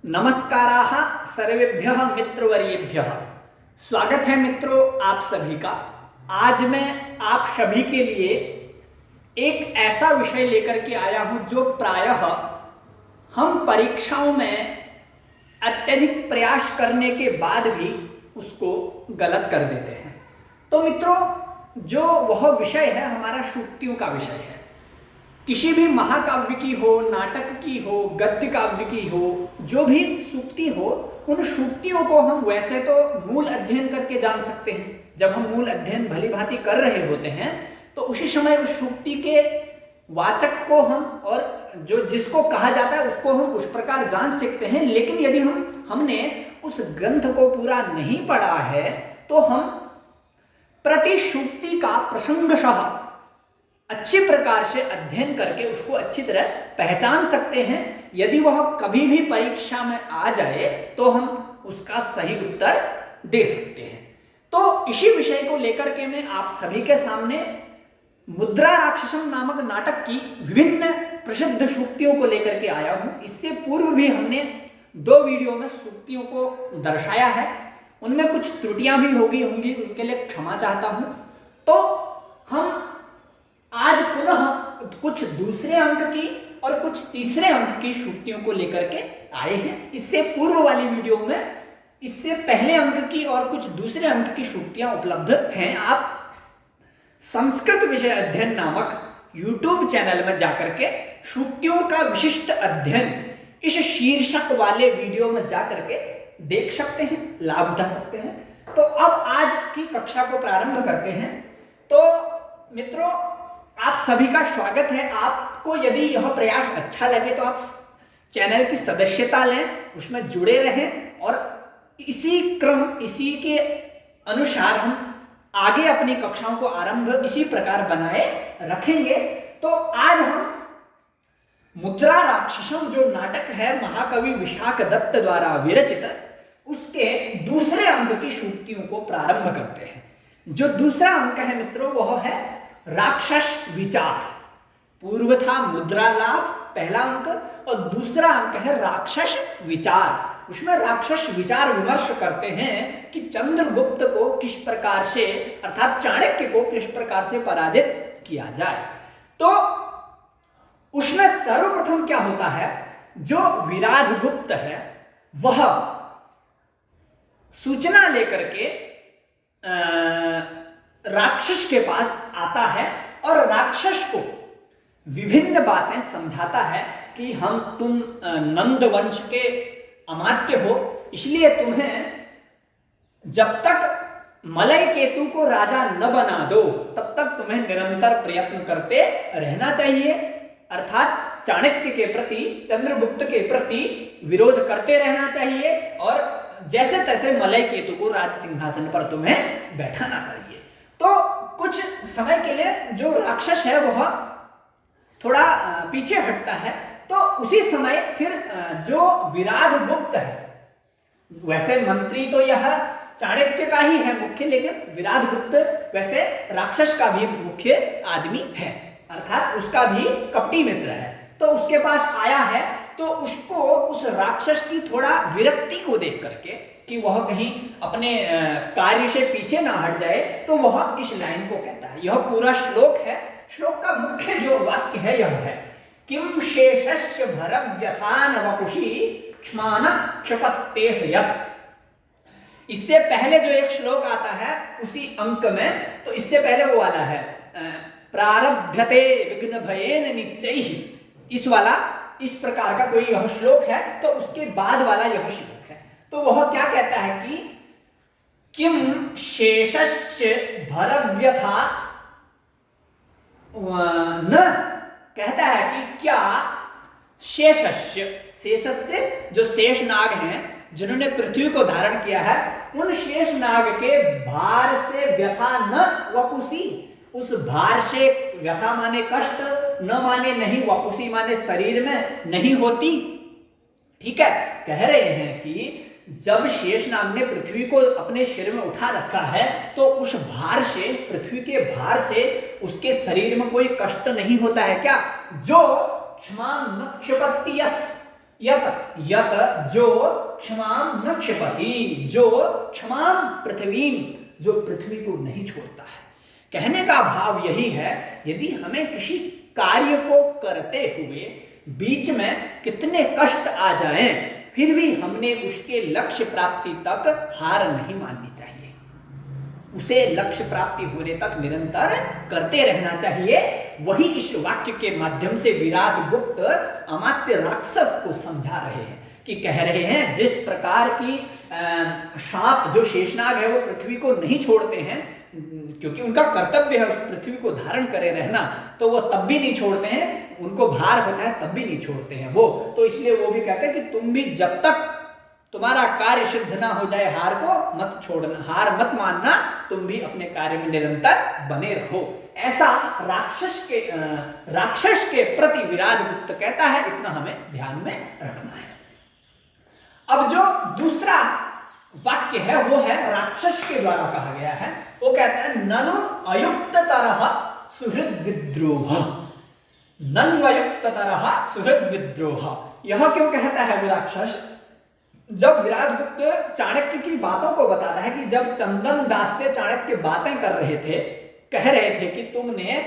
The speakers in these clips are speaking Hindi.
नमस्काराः सर्वेभ्यः मित्रवर्येभ्यः। स्वागत है मित्रों आप सभी का। आज मैं आप सभी के लिए एक ऐसा विषय लेकर के आया हूं जो प्रायः हम परीक्षाओं में अत्यधिक प्रयास करने के बाद भी उसको गलत कर देते हैं। तो मित्रों, जो वह विषय है हमारा सूक्तियों का विषय है। किसी भी महाकाव्य की हो, नाटक की हो, गद्य काव्य की हो, जो भी सूक्ति हो, उन सूक्तियों को हम वैसे तो मूल अध्ययन करके जान सकते हैं। जब हम मूल अध्ययन भली भांति कर रहे होते हैं तो उसी समय उस सूक्ति के वाचक को हम और जो जिसको कहा जाता है उसको हम उस प्रकार जान सकते हैं। लेकिन यदि हमने उस ग्रंथ को पूरा नहीं पढ़ा है तो हम प्रति सूक्ति का प्रसंगशः अच्छी प्रकार से अध्ययन करके उसको अच्छी तरह पहचान सकते हैं। यदि वह कभी भी परीक्षा में आ जाए तो हम उसका सही उत्तर दे सकते हैं। तो इसी विषय को लेकर के मैं आप सभी के सामने मुद्रा राक्षसम नामक नाटक की विभिन्न प्रसिद्ध सूक्तियों को लेकर के आया हूं। इससे पूर्व भी हमने 2 वीडियो में सूक्तियों को दर्शाया है, उनमें कुछ त्रुटियां भी होंगी, उनके लिए क्षमा चाहता हूं। तो हम आज पुनः कुछ दूसरे अंक की और कुछ तीसरे अंक की सूक्तियों को लेकर के आए हैं। इससे पूर्व वाली वीडियो में इससे पहले अंक की और कुछ दूसरे अंक की सूक्तियां उपलब्ध हैं। आप संस्कृत विषय अध्ययन नामक YouTube चैनल में जाकर के सूक्तियों का विशिष्ट अध्ययन इस शीर्षक वाले वीडियो में जाकर के देख सकते हैं, लाभ उठा सकते हैं। तो अब आज की कक्षा को प्रारंभ करते हैं। तो मित्रों, आप सभी का स्वागत है। आपको यदि यह प्रयास अच्छा लगे तो आप चैनल की सदस्यता लें, उसमें जुड़े रहें और इसी के अनुसार हम आगे अपनी कक्षाओं को आरंभ इसी प्रकार बनाए रखेंगे। तो आज हम मुद्रा राक्षसम जो नाटक है महाकवि विशाख दत्त द्वारा विरचित, उसके दूसरे अंक की सूक्तियों को प्रारंभ करते हैं। जो दूसरा अंक है मित्रों वह है राक्षस विचार। पूर्व था मुद्रा लाभ पहला अंक और दूसरा अंक है राक्षस विचार। उसमें राक्षस विचार विमर्श करते हैं कि चंद्रगुप्त को किस प्रकार से अर्थात चाणक्य को किस प्रकार से पराजित किया जाए। तो उसमें सर्वप्रथम क्या होता है, जो विराधगुप्त है वह सूचना लेकर के राक्षस के पास आता है और राक्षस को विभिन्न बातें समझाता है कि तुम नंद वंश के अमात्य हो, इसलिए तुम्हें जब तक मलय केतु को राजा न बना दो तब तक तुम्हें निरंतर प्रयत्न करते रहना चाहिए। अर्थात चाणक्य के प्रति, चंद्रगुप्त के प्रति विरोध करते रहना चाहिए और जैसे तैसे मलय केतु को राज सिंहासन पर तुम्हें बैठाना चाहिए। तो कुछ समय के लिए जो राक्षस है वह थोड़ा पीछे हटता है। तो उसी समय फिर जो विराधगुप्त है, वैसे मंत्री तो यह चाणक्य का ही है मुख्य, लेकिन विराधगुप्त वैसे राक्षस का भी मुख्य आदमी है, अर्थात उसका भी कपटी मित्र है। तो उसके पास आया है तो उसको उस राक्षस की थोड़ा विरक्ति को देख करके कि वह कहीं अपने कार्य से पीछे ना हट जाए, तो वह इस लाइन को कहता है। यह पूरा श्लोक है। श्लोक का मुख्य जो वाक्य है यह है, किम शेषस्य भरव्यथान वपुषी क्ष्मान क्षपत्तेस यत्। इससे पहले जो एक श्लोक आता है उसी अंक में, तो इससे पहले वो वाला है प्रारभ्यते विघ्न भयेन नित्यैहि, इस वाला इस प्रकार का कोई यह श्लोक है। तो उसके बाद वाला यह श्लोक है। तो वह क्या कहता है कि किम शेषस्य भरव्यथा न, कहता है कि क्या शेषस्य जो शेषनाग हैं जिन्होंने पृथ्वी को धारण किया है, उन शेषनाग के भार से व्यथा न वपुसी, उस भार से व्यथा माने कष्ट, न माने नहीं, वपुसी माने शरीर में नहीं होती। ठीक है, कह रहे हैं कि जब शेषनाग ने पृथ्वी को अपने सिर में उठा रखा है तो उस भार से, पृथ्वी के भार से उसके शरीर में कोई कष्ट नहीं होता है क्या, जो क्षमा न क्षपत्ति यस, यत यत जो क्षमाम न क्षिपति, जो क्षमाम पृथ्वी, जो पृथ्वी को नहीं छोड़ता है। कहने का भाव यही है, यदि हमें किसी कार्य को करते हुए बीच में कितने कष्ट आ जाएं, फिर भी हमने उसके लक्ष्य प्राप्ति तक हार नहीं माननी चाहिए, उसे लक्ष्य प्राप्ति होने तक निरंतर करते रहना चाहिए। वही इस वाक्य के माध्यम से विराट गुप्त अमात्य राक्षस को समझा रहे हैं कि कह रहे हैं जिस प्रकार की सांप जो शेषनाग है वो पृथ्वी को नहीं छोड़ते हैं, क्योंकि उनका कर्तव्य है पृथ्वी को धारण करे रहना, तो वो तब भी नहीं छोड़ते हैं, उनको भार होता है तब भी नहीं छोड़ते हैं वो, तो इसलिए वो भी कहते हैं कि तुम भी जब तक तुम्हारा कार्य सिद्ध ना हो जाए हार को मत छोड़ना, हार मत मानना, तुम भी अपने कार्य में निरंतर बने रहो। ऐसा राक्षस के प्रति विराट गुप्त कहता है, इतना हमें ध्यान में रखना है। अब जो दूसरा वाक्य है वो है राक्षस के द्वारा कहा गया है, वो कहता है ननु अयुक्त तरह सुहृद विद्रोह, ननु अयुक्त तरह सुहृद विद्रोह। यह क्यों कहता है वो राक्षस? जब विराट गुप्त चाणक्य की बातों को बताता है कि जब चंदन दास से चाणक्य बातें कर रहे थे, कह रहे थे कि तुमने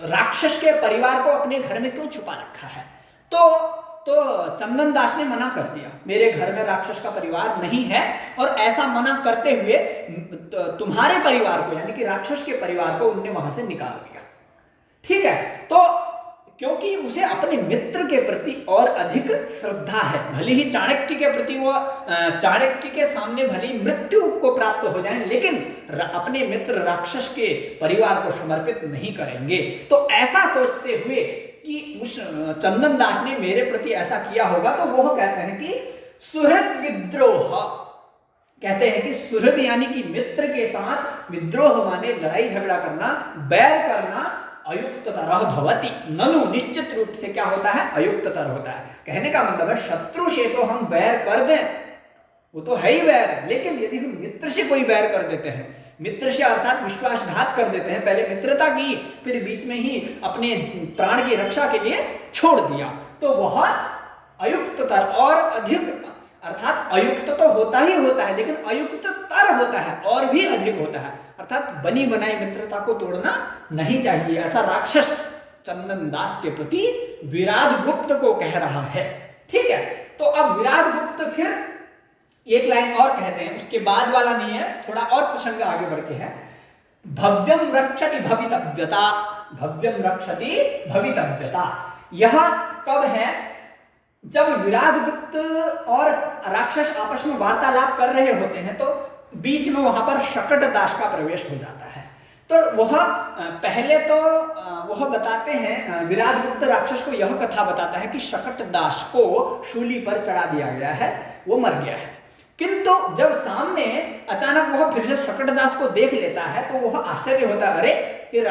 राक्षस के परिवार को अपने घर में क्यों छुपा रखा है, तो चंदन दास ने मना कर दिया, मेरे घर में राक्षस का परिवार नहीं है, और ऐसा मना करते हुए तुम्हारे परिवार को यानी कि राक्षस के परिवार को उनने वहां से निकाल दिया। ठीक है, तो क्योंकि उसे अपने मित्र के प्रति और अधिक श्रद्धा है, भले ही चाणक्य के प्रति वो चाणक्य के सामने भले ही मृत्यु को प्राप्त हो जाए, लेकिन अपने मित्र राक्षस के परिवार को समर्पित नहीं करेंगे। तो ऐसा सोचते हुए कि उस चंदन दास ने मेरे प्रति ऐसा किया होगा, तो वो कहते हैं कि सुहृद विद्रोह, कहते हैं कि सुहृद यानी कि मित्र के साथ, विद्रोह माने लड़ाई झगड़ा करना, बैर करना, अयुक्ततर भवति, ननु निश्चित रूप से क्या होता है, अयुक्ततर होता है। कहने का मतलब है शत्रु से तो हम बैर कर दें, वो तो है ही बैर, लेकिन यदि हम मित्र से कोई बैर कर देते हैं, मित्र से अर्थात विश्वासघात कर देते हैं, पहले मित्रता की फिर बीच में ही अपने प्राण की रक्षा के लिए छोड़ दिया, तो वह अयुक्ततर और अधिक, अर्थात अयुक्त तो होता ही होता है, लेकिन अयुक्ततर होता है और भी अधिक होता है, अर्थात बनी बनाई मित्रता को तोड़ना नहीं चाहिए। ऐसा राक्षस चंदन दास के प्रति विराट गुप्त को कह रहा है। ठीक है, तो अब विराट गुप्त फिर एक लाइन और कहते हैं, उसके बाद वाला नहीं है, थोड़ा और प्रसंग आगे बढ़ के है। भव्यम रक्षति भवितव्यता, भव्यम रक्षति भवितव्यता। यह कब है? जब विराट गुप्त और राक्षस आपस में वार्तालाप कर रहे होते हैं, तो बीच में वहां पर शकट दास का प्रवेश हो जाता है। तो वह पहले तो वह बताते हैं, विराट गुप्त राक्षस को यह कथा बताता है कि शकट दास को शूली पर चढ़ा दिया गया है, वो मर गया है। किंतु जब सामने अचानक वह फिर से शकटदास को देख लेता है, तो वह आश्चर्य होता है, अरे ये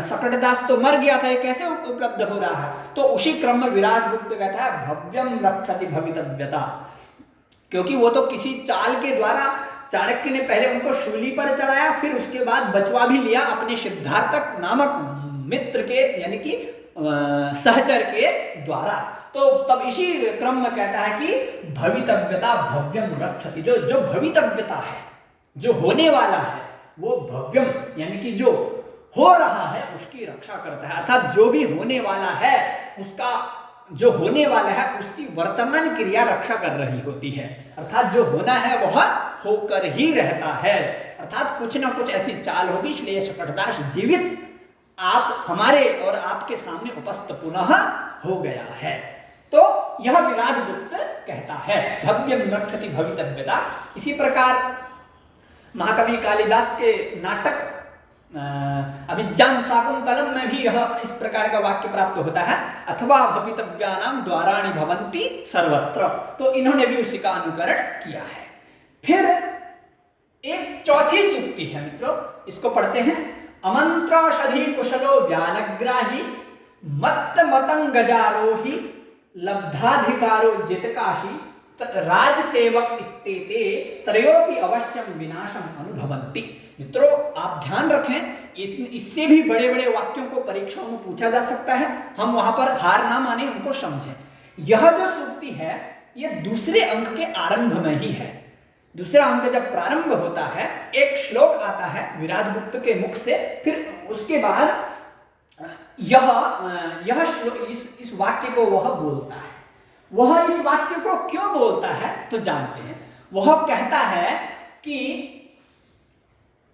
शकटदास तो मर गया था, ये कैसे उपलब्ध हो रहा है? तो उसी क्रम में विराट गुप्त कहता है भव्यम रक्षति भवितव्यता, क्योंकि वो तो किसी चाल के द्वारा चाणक्य ने पहले उनको शूली पर चढ़ाया, फिर उसके बाद बचवा भी लिया अपने सिद्धार्थक नामक मित्र के यानी कि सहचर के द्वारा। तो तब इसी क्रम में कहता है कि भवितव्यता भव्यम रक्षति, जो भवितव्यता है, जो होने वाला है, वो भव्यम यानी कि जो हो रहा है उसकी रक्षा करता है, अर्थात जो भी होने वाला है उसका, जो होने वाला है उसकी वर्तमान क्रिया रक्षा कर रही होती है, अर्थात जो होना है वह होकर ही रहता है, अर्थात कुछ ना कुछ ऐसी चाल होगी, इसलिए शकटदास जीवित आप हमारे और आपके सामने उपस्थित पुनः हो गया है। तो यह विराट गुप्त कहता है भव्यम रक्षति भवितव्यता। इसी प्रकार महाकवि कालिदास के नाटक अभिज्ञान शाकुंतलम में भी यह इस प्रकार का वाक्य प्राप्त होता है, अथवा भवितव्यानाम द्वाराणि भवन्ति सर्वत्र। तो इन्होंने भी उसी का अनुकरण किया है। फिर एक चौथी सूक्ति है मित्रों, इसको पढ़ते हैं। अमंत्रौषधि कुशलो व्यानग्राही मत्त मतंगजारोही लब्धाधिकारो जितकाशी राजसेवक इत्तेते त्रयोपि अवश्यम विनाशम अनुभवन्ति। मित्रों आप ध्यान रखें इससे भी बड़े बड़े वाक्यों को परीक्षाओं में पूछा जा सकता है, हम वहां पर हार ना माने, उनको समझें। यह जो सूक्ति है यह दूसरे अंक के आरंभ में ही है। दूसरा अंक जब प्रारंभ होता है, एक श्लोक आता है विराट गुप्त के मुख से, फिर उसके बाद यह श्लोक इस वाक्य को वह बोलता है। वह इस वाक्य को क्यों बोलता है तो जानते हैं। वह कहता है कि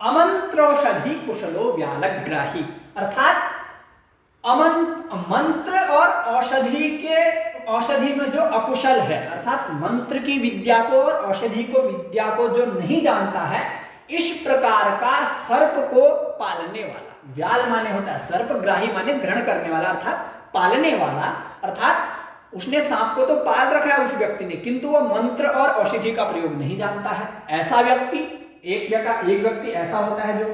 अमंत्रोषधि कुशलो व्यालग्राही, अर्थात मंत्र और औषधि में जो अकुशल है, अर्थात मंत्र की विद्या को और औषधि को विद्या को जो नहीं जानता है, इस प्रकार का सर्प को पालने वाला, व्याल माने होता है सर्प, ग्राही माने ग्रहण करने वाला अर्थात पालने वाला, अर्थात उसने सांप को तो पाल रखा है उस व्यक्ति ने, किंतु वह मंत्र और औषधि का प्रयोग नहीं जानता है। ऐसा व्यक्ति, एक व्यक्ति ऐसा होता है जो,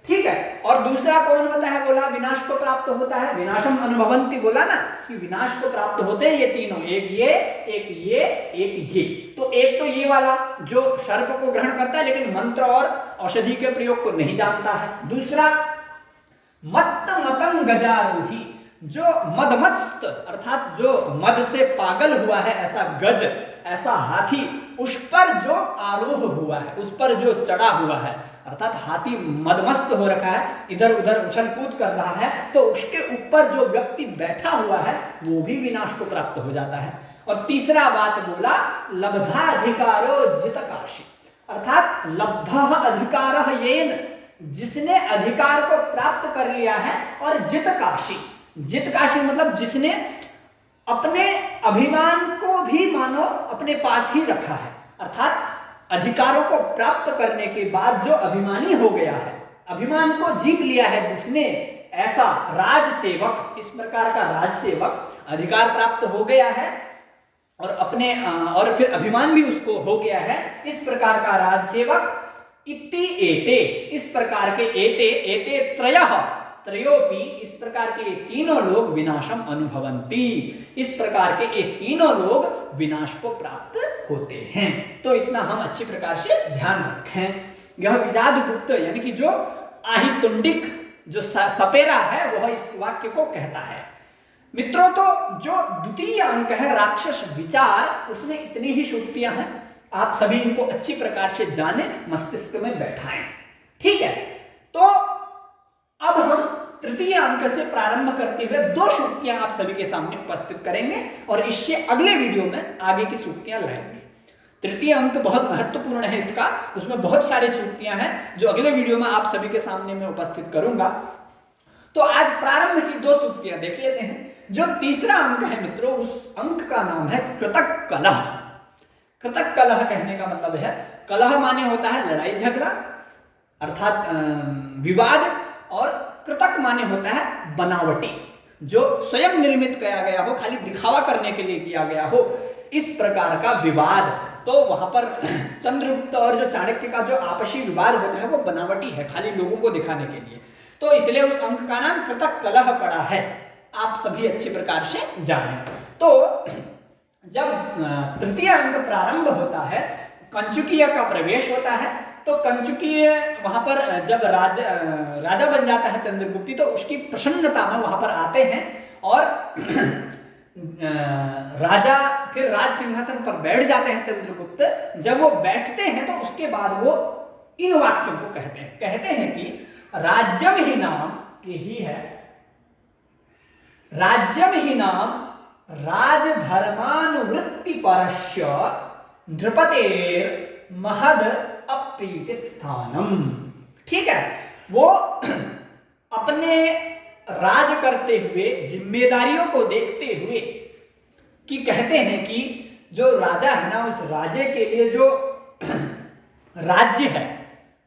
ठीक है। और दूसरा कौन होता है, बोला विनाश को प्राप्त होता है, विनाशम अनुभवंती, बोला ना कि विनाश को प्राप्त होते हैं ये तीनों, एक ये। तो एक तो ये वाला जो सर्प को ग्रहण करता है लेकिन मंत्र और औषधि के प्रयोग को नहीं जानता है। दूसरा मत्त मतंग गजारूही, जो मदमस्त अर्थात जो मद से पागल हुआ है, ऐसा गज, ऐसा हाथी, उस पर जो आरोह हुआ है, उस पर जो चढ़ा हुआ है, अर्थात हाथी मदमस्त हो रखा है, इधर उधर उछल कूद कर रहा है, तो उसके ऊपर जो व्यक्ति बैठा हुआ है वो भी विनाश को प्राप्त हो जाता है। और तीसरा बात बोला लब्धा अधिकारो जितकाशी, अर्थात लब्धा अधिकार येन, जिसने अधिकार को प्राप्त कर लिया है, और जितकाशी, जितकाशी मतलब जिसने अपने अभिमान को भी मानो अपने पास ही रखा है, अर्थात अधिकारों को प्राप्त करने के बाद जो अभिमानी हो गया है, अभिमान को जीत लिया है जिसने, ऐसा राजसेवक, इस प्रकार का राजसेवक, अधिकार प्राप्त हो गया है और अपने और फिर अभिमान भी उसको हो गया है, इस प्रकार का राजसेवक, इति एते, इस प्रकार के एते त्रयः, त्रयोपि, इस प्रकार के ये तीनों लोग विनाशम अनुभवंती, इस प्रकार के ये तीनों लोग विनाश को प्राप्त होते हैं। तो इतना हम अच्छी प्रकार से ध्यान रखें। यह विराट गुप्त यानी कि जो आहितुंडिक जो सपेरा है वह इस वाक्य को कहता है। मित्रों, तो जो द्वितीय अंक है राक्षस विचार, उसमें इतनी ही सूक्तियां हैं, आप सभी इनको अच्छी प्रकार से जाने, मस्तिष्क में बैठाएं, ठीक है। तो अब हम तृतीय अंक से प्रारंभ करते हुए दो सूक्तियां आप सभी के सामने उपस्थित करेंगे और इससे अगले वीडियो में आगे की सूक्तियां लाएंगे। तृतीय अंक बहुत महत्वपूर्ण है इसका, उसमें बहुत सारी सूक्तियां हैं जो अगले वीडियो में आप सभी के सामने मैं उपस्थित करूंगा। तो आज प्रारंभ की दो सूक्तियां देख लेते हैं। जो तीसरा अंक है मित्रों, उस अंक का नाम है कृतक कलह। कृतक कलह कहने का मतलब है, कलह माने होता है लड़ाई झगड़ा अर्थात विवाद, और कृतक माने होता है बनावटी, जो स्वयं निर्मित किया गया हो, खाली दिखावा करने के लिए किया गया हो, इस प्रकार का विवाद। तो वहां पर चंद्रगुप्त और जो चाणक्य का जो आपसी विवाद होता है वो बनावटी है, खाली लोगों को दिखाने के लिए। तो इसलिए उस अंक का नाम कृतक कलह पड़ा है, आप सभी अच्छी प्रकार से जानें। तो जब तृतीय अंक प्रारंभ होता है, कंचुकीय का प्रवेश होता है, तो कंचुकीय वहां पर जब राजा बन जाता है चंद्रगुप्ती, तो उसकी प्रसन्नता में वहां पर आते हैं और राजा फिर राज सिंहासन पर बैठ जाते हैं चंद्रगुप्त। जब वो बैठते हैं तो उसके बाद वो इन वाक्यों को कहते हैं कि राज्यम ही नाम, यही है राज्यम ही नाम राजधर्मानुवृत्ति परस्य नृपतेर महद अप्रीति स्थानम। ठीक है, वो अपने राज करते हुए जिम्मेदारियों को देखते हुए कि कहते हैं कि जो राजा है ना, उस राजे के लिए जो राज्य है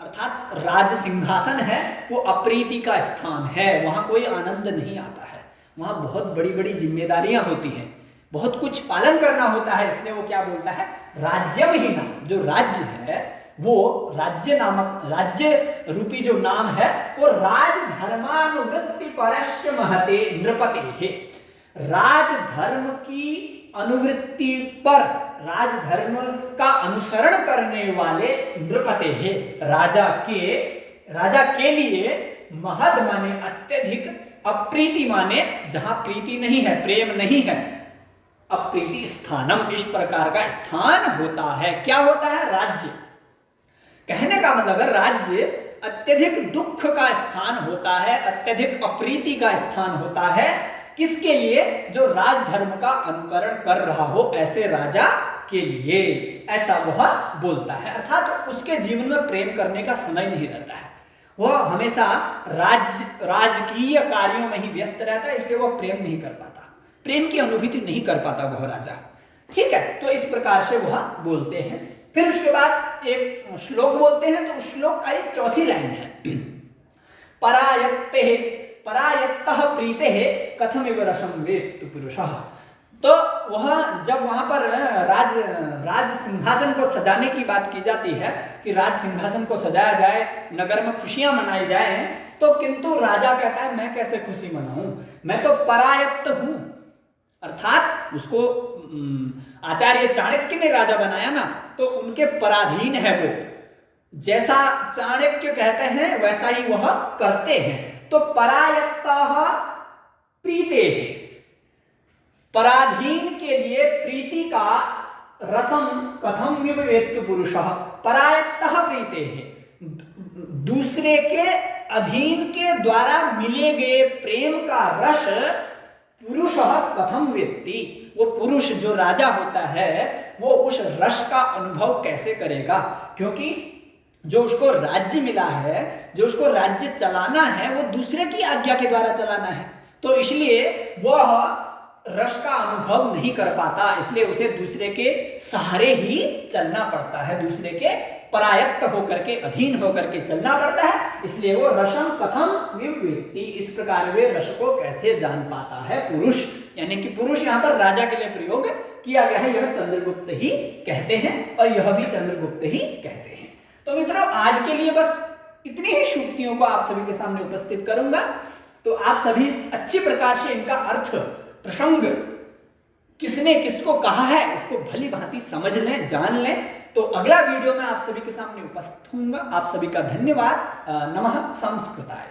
अर्थात राज सिंहासन है वो अप्रीति का स्थान है, वहां कोई आनंद नहीं आता है, वहां बहुत बड़ी बड़ी जिम्मेदारियां होती हैं, बहुत कुछ पालन करना होता है। इसलिए वो क्या बोलता है, राज्यम ही नाम, जो राज्य है वो राज्य नामक, राज्य रूपी जो नाम है वो राजधर्मानुवृत्ति परस्य महते नृपते है। राजधर्म की अनुवृत्ति पर, राजधर्म का अनुसरण करने वाले नृपते है, राजा के लिए महद माने अत्यधिक, अप्रीति माने जहां प्रीति नहीं है, प्रेम नहीं है, अप्रीति स्थानम, इस प्रकार का स्थान होता है। क्या होता है? राज्य। कहने का मतलब है राज्य अत्यधिक दुख का स्थान होता है, अत्यधिक अप्रीति का स्थान होता है। किसके लिए? जो राजधर्म का अनुकरण कर रहा हो ऐसे राजा के लिए, ऐसा वह बोलता है। अर्थात उसके जीवन में प्रेम करने का समय नहीं रहता है, वह हमेशा राजकीय कार्यों में ही व्यस्त रहता है, इसलिए वह प्रेम नहीं कर पाता, प्रेम की अनुभूति नहीं कर पाता वह राजा। ठीक है, तो इस प्रकार से वह बोलते हैं। फिर उसके बाद एक श्लोक बोलते हैं, तो उस श्लोक का एक चौथी लाइन है, परायत्तः प्रीतेः कथमिव रसं वेत्तु पुरुषः। तो वह जब वहां पर राज सिंहासन को सजाने की बात की जाती है कि राज सिंहासन को सजाया जाए, नगर में खुशियां मनाई जाए, तो किंतु राजा कहता है मैं कैसे खुशी मनाऊं, मैं तो परायत्त हूं। अर्थात उसको आचार्य चाणक्य ने राजा बनाया ना, तो उनके पराधीन है वो, जैसा चाणक्य कहते हैं वैसा ही वह करते हैं। तो परायत्तः प्रीतेः, पराधीन के लिए प्रीति का रसम कथम वेत्तु पुरुषः, परायत्तः प्रीतेः, दूसरे के अधीन के द्वारा मिले गए प्रेम का रस पुरुषः कथम वेत्ति, वो पुरुष जो राजा होता है वो उस रस का अनुभव कैसे करेगा, क्योंकि जो उसको राज्य मिला है, जो उसको राज्य चलाना है, वो दूसरे की आज्ञा के द्वारा चलाना है, तो इसलिए वह रस का अनुभव नहीं कर पाता, इसलिए उसे दूसरे के सहारे ही चलना पड़ता है, दूसरे के परायत्त होकर के, अधीन होकर के चलना पड़ता है, इसलिए वो रसम कथम विवेत्ति, इस प्रकार वे रस को कैसे जान पाता है पुरुष। यानी कि पुरुष यहाँ पर राजा के लिए प्रयोग किया गया है, यह चंद्रगुप्त ही कहते हैं और यह भी चंद्रगुप्त ही कहते हैं। तो मित्रों, आज के लिए बस इतनी ही सूक्तियों को आप सभी के सामने उपस्थित करूंगा, तो आप सभी अच्छी प्रकार से इनका अर्थ, प्रसंग, किसने किसको कहा है, इसको भली भांति समझ लें, जान लें। तो अगला वीडियो में आप सभी के सामने उपस्थित होऊंगा। आप सभी का धन्यवाद। नमः संस्कृताय।